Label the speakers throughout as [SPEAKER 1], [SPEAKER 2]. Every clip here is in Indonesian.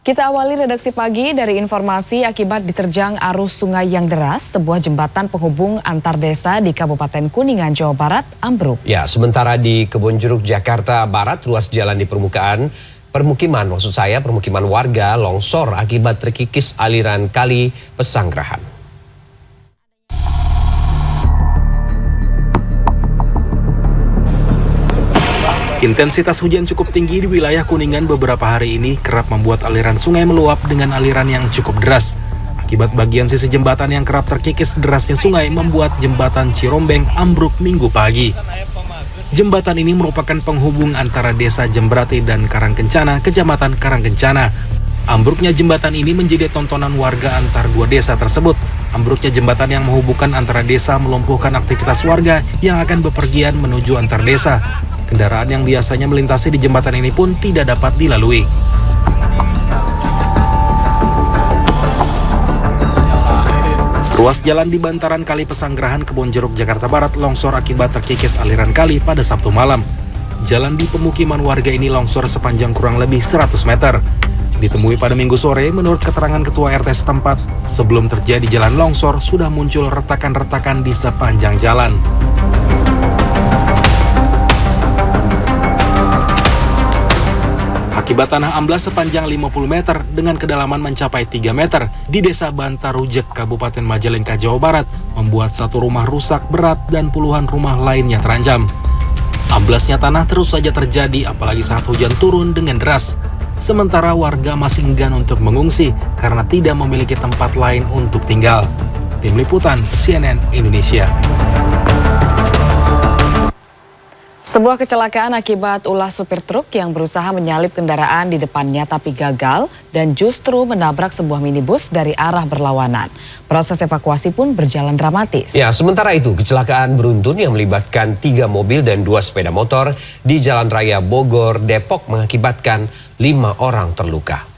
[SPEAKER 1] Kita awali redaksi pagi dari informasi akibat diterjang arus sungai yang deras, sebuah jembatan penghubung antar desa di Kabupaten Kuningan, Jawa Barat ambruk.
[SPEAKER 2] Ya, sementara di Kebonjeruk, Jakarta Barat, ruas jalan di permukiman warga longsor akibat terkikis aliran kali Pesanggerahan.
[SPEAKER 3] Intensitas hujan cukup tinggi di wilayah Kuningan beberapa hari ini kerap membuat aliran sungai meluap dengan aliran yang cukup deras. Akibat bagian sisi jembatan yang kerap terkikis derasnya sungai membuat jembatan Cirombeng ambruk Minggu pagi. Jembatan ini merupakan penghubung antara desa Jembrate dan Karangkencana, kecamatan Karangkencana. Ambruknya jembatan ini menjadi tontonan warga antar dua desa tersebut. Ambruknya jembatan yang menghubungkan antara desa melumpuhkan aktivitas warga yang akan bepergian menuju antar desa. Kendaraan yang biasanya melintasi di jembatan ini pun tidak dapat dilalui. Ruas jalan di bantaran Kali Pesanggerahan, Kebonjeruk, Jakarta Barat longsor akibat terkikis aliran kali pada Sabtu malam. Jalan di pemukiman warga ini longsor sepanjang kurang lebih 100 meter. Ditemui pada Minggu sore, menurut keterangan Ketua RT setempat, sebelum terjadi jalan longsor sudah muncul retakan-retakan di sepanjang jalan. Akibat tanah amblas sepanjang 50 meter dengan kedalaman mencapai 3 meter di Desa Bantarujek, Kabupaten Majalengka, Jawa Barat, membuat satu rumah rusak berat dan puluhan rumah lainnya terancam. Amblasnya tanah terus saja terjadi apalagi saat hujan turun dengan deras. Sementara warga masih enggan untuk mengungsi karena tidak memiliki tempat lain untuk tinggal. Tim Liputan CNN Indonesia.
[SPEAKER 1] Sebuah kecelakaan akibat ulah supir truk yang berusaha menyalip kendaraan di depannya tapi gagal dan justru menabrak sebuah minibus dari arah berlawanan. Proses evakuasi pun berjalan dramatis.
[SPEAKER 2] Ya, sementara itu kecelakaan beruntun yang melibatkan 3 mobil dan 2 sepeda motor di Jalan Raya Bogor, Depok mengakibatkan 5 orang terluka.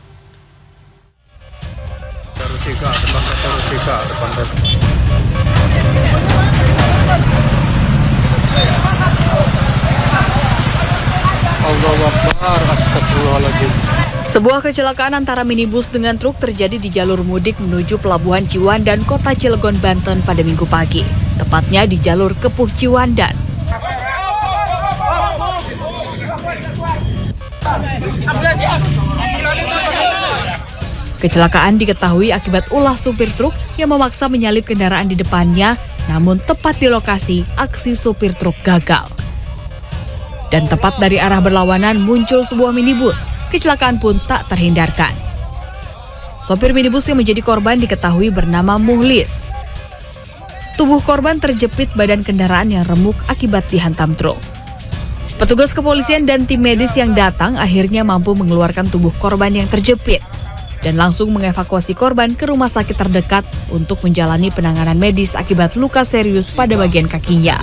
[SPEAKER 4] Sebuah kecelakaan antara minibus dengan truk terjadi di jalur mudik menuju Pelabuhan Ciwandan, Kota Cilegon, Banten pada Minggu pagi. Tepatnya di jalur Kepuh Ciwandan. Kecelakaan diketahui akibat ulah supir truk yang memaksa menyalip kendaraan di depannya, namun tepat di lokasi aksi supir truk gagal. Dan tepat dari arah berlawanan muncul sebuah minibus. Kecelakaan pun tak terhindarkan. Sopir minibus yang menjadi korban diketahui bernama Muhlis. Tubuh korban terjepit badan kendaraan yang remuk akibat dihantam truk. Petugas kepolisian dan tim medis yang datang akhirnya mampu mengeluarkan tubuh korban yang terjepit dan langsung mengevakuasi korban ke rumah sakit terdekat untuk menjalani penanganan medis akibat luka serius pada bagian kakinya.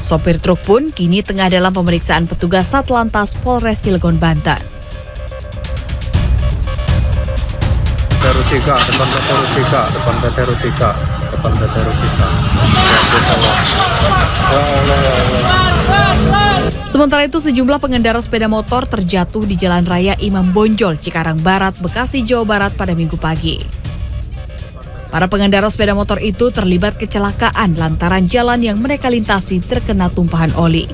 [SPEAKER 4] Sopir truk pun kini tengah dalam pemeriksaan petugas Satlantas Polres Cilegon, Banten. Sementara itu sejumlah pengendara sepeda motor terjatuh di Jalan Raya Imam Bonjol, Cikarang Barat, Bekasi, Jawa Barat pada Minggu pagi. Para pengendara sepeda motor itu terlibat kecelakaan lantaran jalan yang mereka lintasi terkena tumpahan oli.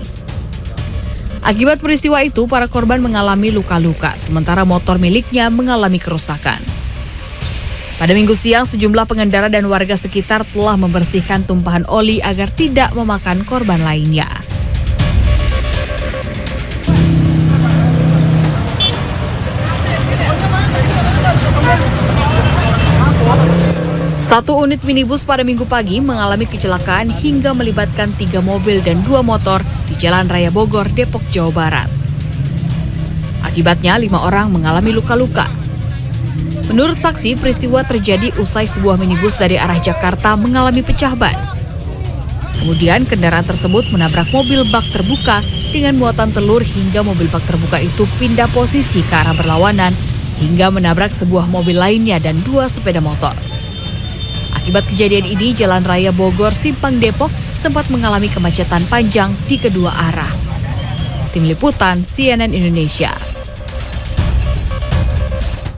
[SPEAKER 4] Akibat peristiwa itu, para korban mengalami luka-luka, sementara motor miliknya mengalami kerusakan. Pada Minggu siang, sejumlah pengendara dan warga sekitar telah membersihkan tumpahan oli agar tidak memakan korban lainnya. Satu unit minibus pada Minggu pagi mengalami kecelakaan hingga melibatkan 3 mobil dan 2 motor di Jalan Raya Bogor, Depok, Jawa Barat. Akibatnya 5 orang mengalami luka-luka. Menurut saksi, peristiwa terjadi usai sebuah minibus dari arah Jakarta mengalami pecah ban. Kemudian kendaraan tersebut menabrak mobil bak terbuka dengan muatan telur hingga mobil bak terbuka itu pindah posisi ke arah berlawanan hingga menabrak sebuah mobil lainnya dan 2 sepeda motor. Akibat kejadian ini, Jalan Raya Bogor Simpang Depok sempat mengalami kemacetan panjang di kedua arah. Tim Liputan CNN Indonesia.